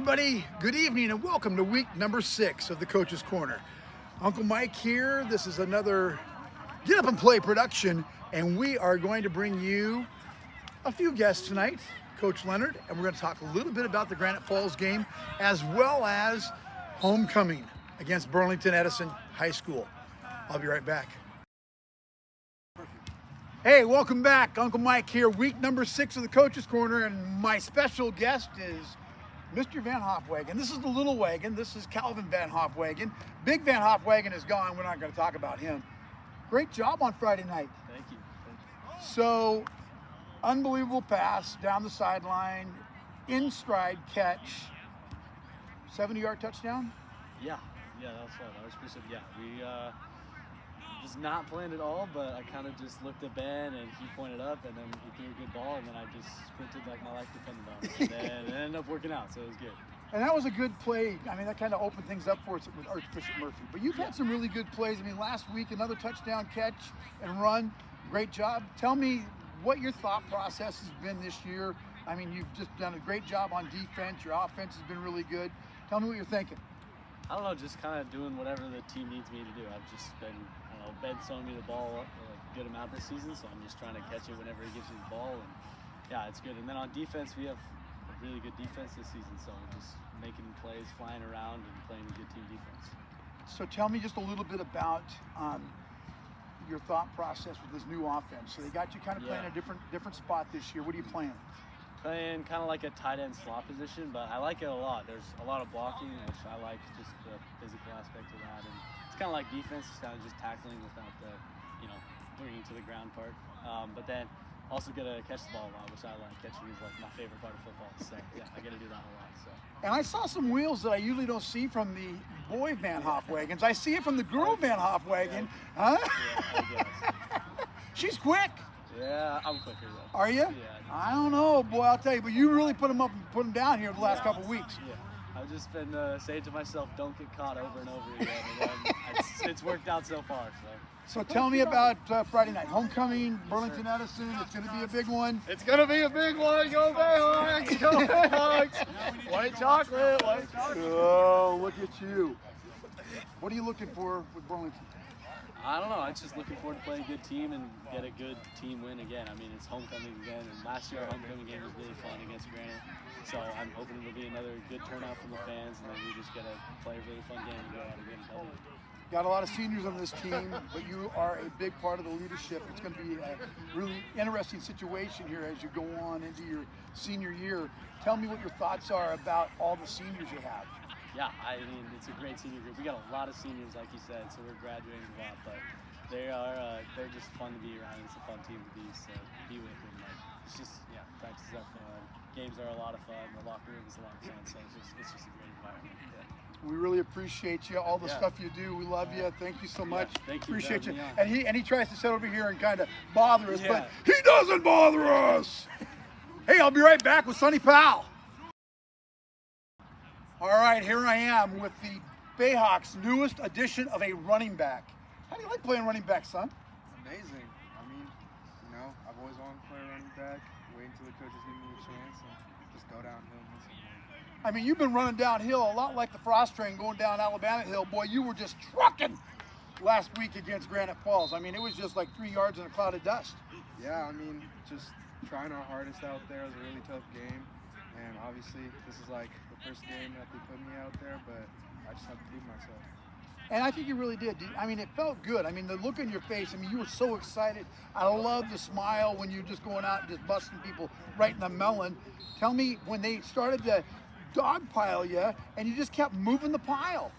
everybody. Good evening and welcome to week number 6 of the Coach's Corner. Uncle Mike here. This is another Get Up and Play production, and we are going to bring you a few guests tonight. Coach Leonard, and we're going to talk a little bit about the Granite Falls game as well as homecoming against Burlington Edison High School. I'll be right back. Hey, welcome back. Uncle Mike here, week number 6 of the Coach's Corner, and my special guest is Mr. Van Hopwagen. This is the little wagon. This is Calvin Van Hopwagen. Big Van Hopwagen is gone. We're not going to talk about him. Great job on Friday night. Thank you. So, unbelievable pass down the sideline, in stride catch, 70-yard touchdown? Yeah, that was fun. I was pretty, we was not planned at all, but I kind of just looked at Ben and he pointed up and then he threw a good ball and then I just sprinted like my life depended on it. And then it ended up working out, so it was good. And that was a good play. I mean, that kind of opened things up for us with Archbishop Murphy. But you've had some really good plays. I mean, last week, another touchdown catch and run. Great job. Tell me what your thought process has been this year. I mean, you've just done a great job on defense. Your offense has been really good. Tell me what you're thinking. I don't know, just kind of doing whatever the team needs me to do. I've just been, Ben's throwing me the ball a good amount this season, so I'm just trying to catch it whenever he gives me the ball. And yeah, it's good. And then on defense, we have a really good defense this season, so we're just making plays, flying around, and playing a good team defense. So tell me just a little bit about your thought process with this new offense. So they got you kind of playing a different spot this year. What are you playing? Playing kind of like a tight end slot position, but I like it a lot. There's a lot of blocking, which I like, just the physical aspect of that. And it's kind of like defense, it's kind of just tackling without the, bringing to the ground part. But then also get to catch the ball a lot, which I like. Catching is like my favorite part of football. So yeah, I get to do that a lot. So. And I saw some wheels that I usually don't see from the boy Van Hopwagons. I see it from the girl Van Hopwagen. Huh? Yeah, I guess. She's quick. Yeah, I'm quicker though. Are you? Yeah. I don't know, boy. I'll tell you. But you really put them up and put them down here the last couple of weeks. Yeah. I've just been saying to myself, don't get caught over and over again. And it's worked out so far. So tell me about Friday night. Homecoming, Burlington Edison. It's going to be a big one. It's going to be a big one. Go Bayhawks! Go Bayhawks! White chocolate! White chocolate! Oh, look at you. What are you looking for with Burlington? I don't know. I'm just looking forward to playing a good team and get a good team win again. I mean, it's homecoming again, and last year our homecoming game was really fun against Granite. So I'm hoping it'll be another good turnout from the fans, and then we just get to play a really fun game and go out and win. Got a lot of seniors on this team, but you are a big part of the leadership. It's going to be a really interesting situation here as you go on into your senior year. Tell me what your thoughts are about all the seniors you have. Yeah, I mean, it's a great senior group. We got a lot of seniors, like you said, so we're graduating a lot, but they're just fun to be around. It's a fun team to be with, and it's just, practices are fun. Games are a lot of fun. The locker room is a lot of fun, so it's just a great environment. Yeah. We really appreciate you, all the stuff you do. We love you. Thank you so much. Thank you. Appreciate you. And he tries to sit over here and kind of bother us, but he doesn't bother us. Hey, I'll be right back with Sonny Powell. All right, here I am with the Bayhawks' newest addition of a running back. How do you like playing running back, son? Amazing. I mean, I've always wanted to play running back, wait until the coaches give me a chance, and just go downhill. I mean, you've been running downhill a lot like the Frost train going down Alabama Hill. Boy, you were just trucking last week against Granite Falls. I mean, it was just like 3 yards in a cloud of dust. Yeah, I mean, just trying our hardest out there. It was a really tough game. And obviously, this is like the first game that they put me out there, but I just have to prove myself. And I think you really did. I mean, it felt good. I mean, the look on your face, I mean, you were so excited. I love the smile when you're just going out and just busting people right in the melon. Tell me, when they started to dogpile you, and you just kept moving the pile.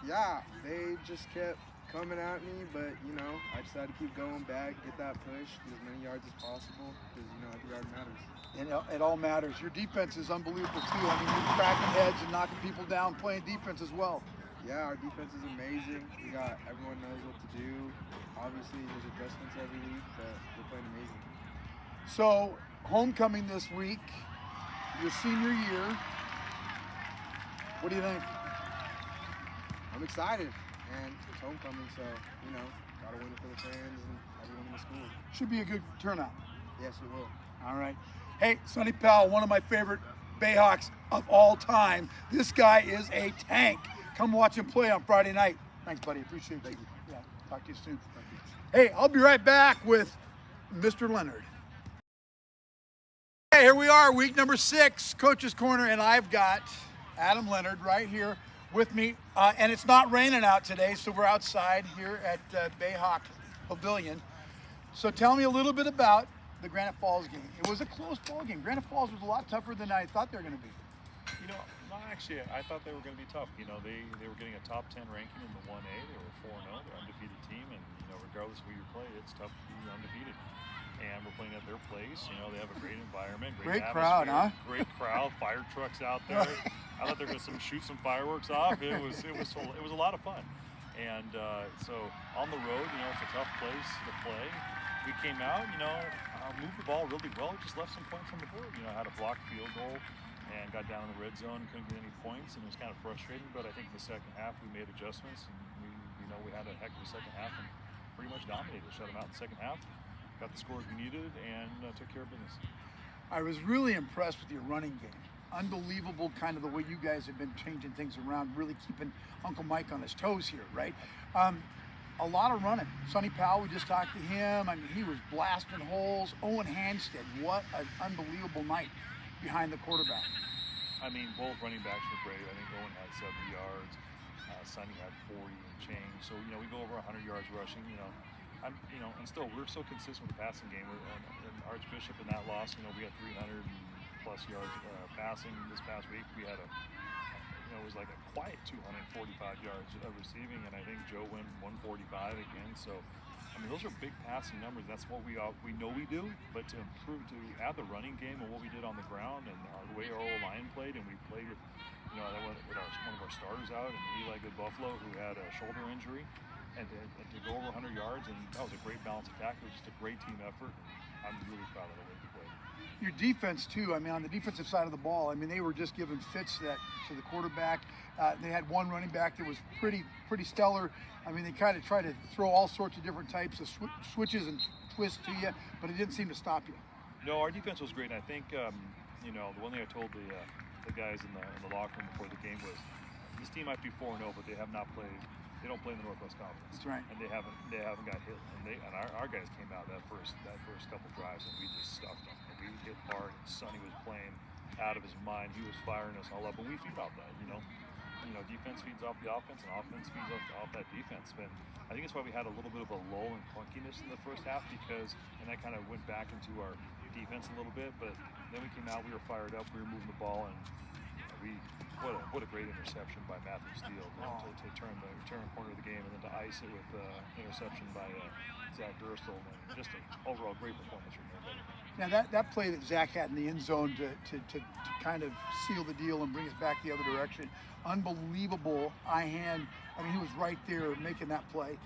Yeah, they just kept coming at me, but, I just had to keep going back, get that push, get as many yards as possible, because, every yard matters. And it all matters. Your defense is unbelievable, too. I mean, you're cracking heads and knocking people down, playing defense as well. Yeah, our defense is amazing. Everyone knows what to do. Obviously, there's adjustments every week, but we're playing amazing. So, homecoming this week, your senior year. What do you think? I'm excited, and it's homecoming, so, gotta win it for the fans and everyone in the school. Should be a good turnout. Yes, it will. All right. Hey, Sonny Powell, one of my favorite Bayhawks of all time. This guy is a tank. Come watch him play on Friday night. Thanks, buddy. Appreciate you. Yeah, talk to you soon. Hey, I'll be right back with Mr. Leonard. Hey, here we are, week number 6, Coach's Corner, and I've got Adam Leonard right here with me. And it's not raining out today, so we're outside here at Bayhawk Pavilion. So tell me a little bit about the Granite Falls game. It was a close ball game. Granite Falls was a lot tougher than I thought they were going to be. You know, no, actually, I thought they were going to be tough. You know, they were getting a top 10 ranking in the 1A. They were 4-0. They're an undefeated team, and you know, regardless of who you play, it's tough to be undefeated. And we're playing at their place. You know, they have a great environment, Great atmosphere, crowd, huh? Great crowd, fire trucks out there. I thought they were going to shoot some fireworks off. It was a lot of fun. And so on the road, you know, it's a tough place to play. We came out, you know, moved the ball really well. Just left some points on the board. You know, had a blocked field goal and got down in the red zone. Couldn't get any points, and it was kind of frustrating. But I think in the second half we made adjustments, and we had a heck of a second half and pretty much dominated. Shut them out in the second half. Got the scores we needed and took care of business. I was really impressed with your running game. Unbelievable kind of the way you guys have been changing things around, really keeping Uncle Mike on his toes here, right? A lot of running. Sonny Powell, we just talked to him. I mean, he was blasting holes. Owen Hanstead, what an unbelievable night behind the quarterback. I mean, both running backs were great. I think Owen had 70 yards. Sonny had 40 and change. So, you know, we go over 100 yards rushing, and still we're so consistent with the passing game. And Archbishop in that loss, you know, we had 300 plus yards passing. This past week we had it was like a quiet 245 yards of receiving, and I think Joe went 145 again. So, I mean, those are big passing numbers. That's what we know we do. But to add the running game and what we did on the ground and the way our O-line played, and we played with, you know, one of our starters out, and Eli Goodbuffalo, who had a shoulder injury. And to go over 100 yards, and that was a great balanced attack. It was just a great team effort. I'm really proud of the way we played. Your defense too. I mean, on the defensive side of the ball, I mean, they were just giving fits to the quarterback. They had one running back that was pretty stellar. I mean, they kind of tried to throw all sorts of different types of switches and twists to you, but it didn't seem to stop you. No, our defense was great. And I think the one thing I told the guys in the locker room before the game was, this team might be 4-0, but they have not played. They don't play in the Northwest Conference. That's right. And they haven't got hit. And our guys came out that first couple drives, and we just stuffed them. And we hit hard. Sonny was playing out of his mind. He was firing us all up, and we feed off that. You know, defense feeds off the offense, and offense feeds off that defense. And I think that's why we had a little bit of a lull and clunkiness in the first half, and that kind of went back into our defense a little bit. But then we came out, we were fired up, we were moving the ball, and what a great interception by Matthew Steele to turn the corner of the game, and then to ice it with interception by Zach Gerstle, and just an overall great performance from everybody. Now that play that Zach had in the end zone to kind of seal the deal and bring us back the other direction, unbelievable eye hand. I mean, he was right there making that play.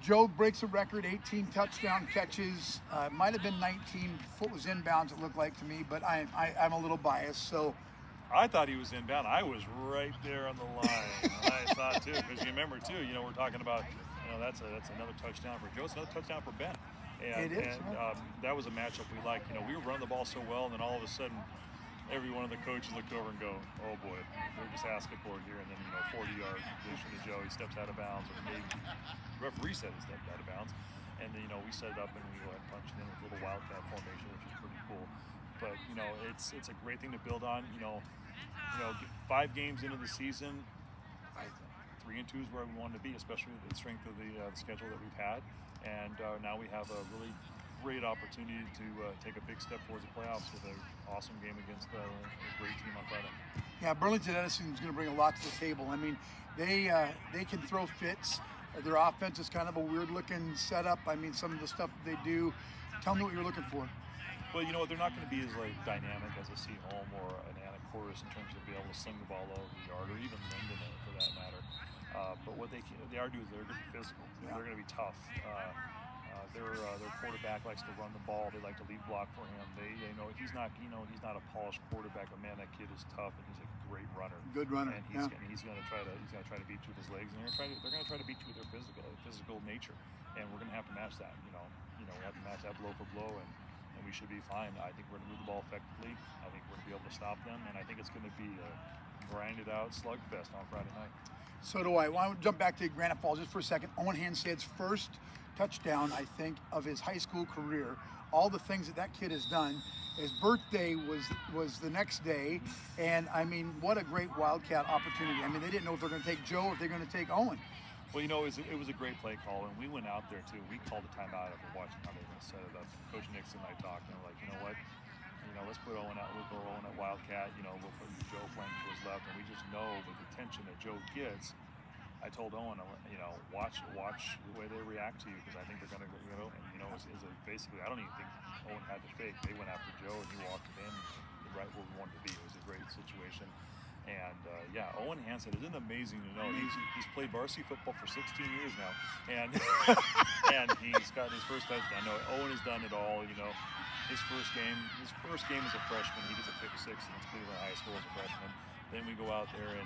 Joe breaks a record, 18 touchdown catches. Might have been 19. Foot was inbounds, it looked like to me, but I'm a little biased. So I thought he was inbound. I was right there on the line. I thought too, because you remember too. You know, we're talking about, that's another touchdown for Joe. It's another touchdown for Ben. And, it is. That was a matchup we liked. You know, we were running the ball so well, and then all of a sudden, every one of the coaches looked over and go, "Oh boy, they're just asking for it here." And then 40 yards completion to Joe. He steps out of bounds, or maybe the referee said he stepped out of bounds. And then we set it up and we went punching in with a little wildcat formation, which was pretty cool. But it's a great thing to build on. 5 games into the season, 3-2 is where we wanted to be, especially with the strength of the schedule that we've had. And now we have a really great opportunity to take a big step towards the playoffs with an awesome game against a great team on Friday. Yeah, Burlington Edison is going to bring a lot to the table. I mean, they can throw fits. Their offense is kind of a weird-looking setup. I mean, some of the stuff that they do. Tell me what you're looking for. Well, they're not going to be as dynamic as a Seaholm or an Anacortes in terms of being able to sling the ball over the yard, or even Linden for that matter. But what they are doing is they're going to be physical. Yeah. They're going to be tough. Their quarterback likes to run the ball. They like to lead block for him. He's not a polished quarterback, but man, that kid is tough and he's a great runner. Good runner. And he's going to try to beat you with his legs, and they're going to try to beat you with their physical nature. And we're going to have to match that. We have to match that blow for blow, and we we should be fine. I think we're going to move the ball effectively. I think we're going to be able to stop them, and I think it's going to be a grinded out slugfest on Friday night. So do I. Well, I want to jump back to Granite Falls just for a second. Owen Hanstead's first touchdown, I think, of his high school career. All the things that kid has done. His birthday was the next day, and I mean, what a great Wildcat opportunity. I mean, they didn't know if they're going to take Joe or if they're going to take Owen. Well, you know, it was a great play call, and we went out there too. We called a timeout after watching how they were going to set it up. Coach Nixon and I talked, and we're like, you know what? Let's put Owen out. We'll go Owen at Wildcat. We'll put Joe flank to his left, and we just know with the tension that Joe gets. I told Owen, watch the way they react to you, because I think they're going to go. And basically, I don't even think Owen had to fake. They went after Joe, and he walked it in right where we wanted to be. It was a great situation. And Owen Hanstead, isn't it amazing to know he's played varsity football for 16 years now, and and he's got his first touchdown. No, Owen has done it all. His first game as a freshman, he gets a pick six against Cleveland High School as a freshman. Then we go out there and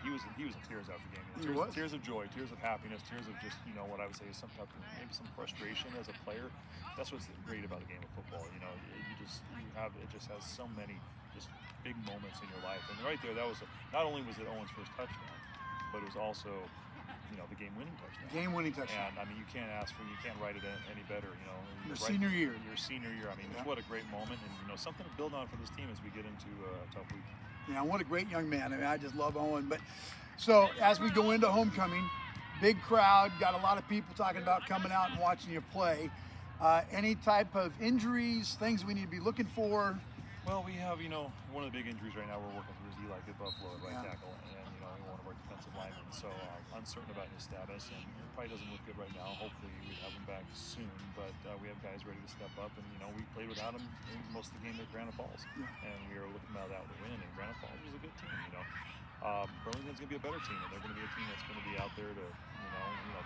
he was in tears after the game. Tears of joy, tears of happiness, tears of just what I would say is maybe some frustration as a player. That's what's great about the game of football. It just has so many just big moments in your life. And right there, not only was it Owen's first touchdown, but it was also the game-winning touchdown. Game-winning touchdown. And I mean, you can't write it any better. Your senior year. Your senior year. I mean, what a great moment, and something to build on for this team as we get into a tough week. Yeah, what a great young man. I mean, I just love Owen. But so as we go into homecoming, big crowd, got a lot of people talking about coming out and watching you play. Any type of injuries, things we need to be looking for? Well, we have, one of the big injuries right now we're working through is Eli at Buffalo at right tackle, and one of our defensive linemen. So uncertain about his status, and it probably doesn't look good right now. Hopefully we have him back soon, but we have guys ready to step up, and we played without him in most of the game at Granite Falls, and we are looking about that to win. And Granite Falls was a good team, Burlington's going to be a better team, and they're going to be a team that's going to be out there to,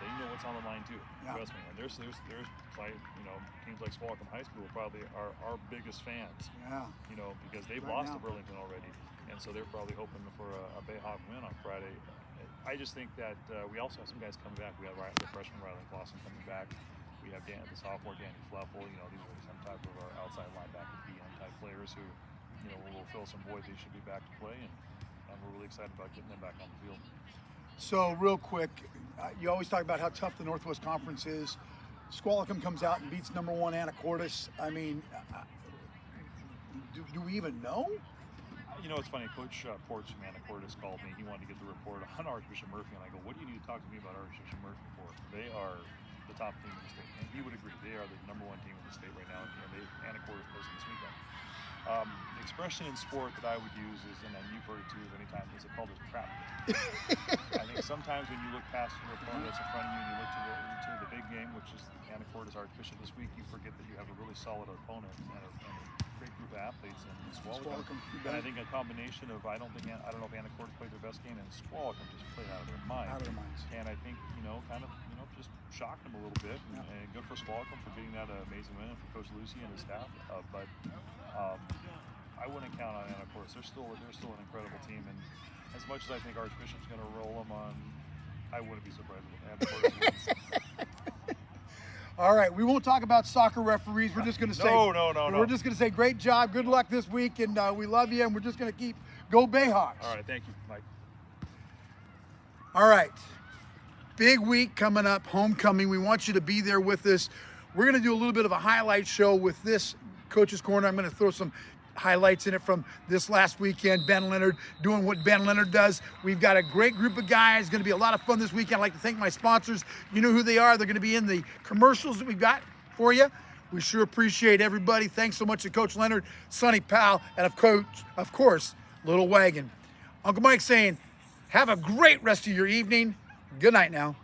they know what's on the line too. Trust me. And there's like, teams like Squalicum High School probably are our biggest fans. Yeah. Because they've lost to Burlington already, and so they're probably hoping for a Bayhawk win on Friday. I just think that we also have some guys coming back. We have the freshman Riley Clausen coming back. We have the sophomore Danny Fleffel. These are some type of our outside linebacker BM type players who, will fill some voids. They should be back to play, and we're really excited about getting them back on the field. So real quick, you always talk about how tough the Northwest Conference is. Squalicum comes out and beats #1 Anacortes. I mean, do we even know? It's funny. Coach Porch from Anacortes called me. He wanted to get the report on Archbishop Murphy, and I go, "What do you need to talk to me about Archbishop Murphy for? They are the top team in the state." And he would agree. They are the #1 team in the state right now, and Anacortes plays this weekend. The expression in sport that I would use is, and then you've heard it too many times, is it called a trap game. I think sometimes when you look past your opponent that's in front of you and you look to the big game, which is Anacortes Archbishop this week, you forget that you have a really solid opponent and a great group of athletes in Squalicum. And I think a combination of, I don't know if Anacortes played their best game, and Squalicum just played out of their minds. And I think, just shocked them a little bit, and good for Squalicum for getting that amazing win, and for Coach Lucy and his staff. But I wouldn't count on Anacortes. They're still an incredible team, and as much as I think Archbishop's going to roll them on, I wouldn't be surprised if Anacortes wins. All right, we won't talk about soccer referees. We're just going to say no. We're just going to say great job, good luck this week, and we love you, and we're just going to go Bayhawks. All right, thank you, Mike. All right, big week coming up, homecoming. We want you to be there with us. We're going to do a little bit of a highlight show with this Coach's Corner. I'm going to throw some highlights in it from this last weekend. Ben Leonard doing what Ben Leonard does. We've got a great group of guys. Going to be a lot of fun this weekend. I'd like to thank my sponsors. You know who they are. They're going to be in the commercials that we've got for you. We sure appreciate everybody. Thanks so much to Coach Leonard, Sonny Powell, and of course, Little Wagon. Uncle Mike saying, have a great rest of your evening. Good night now.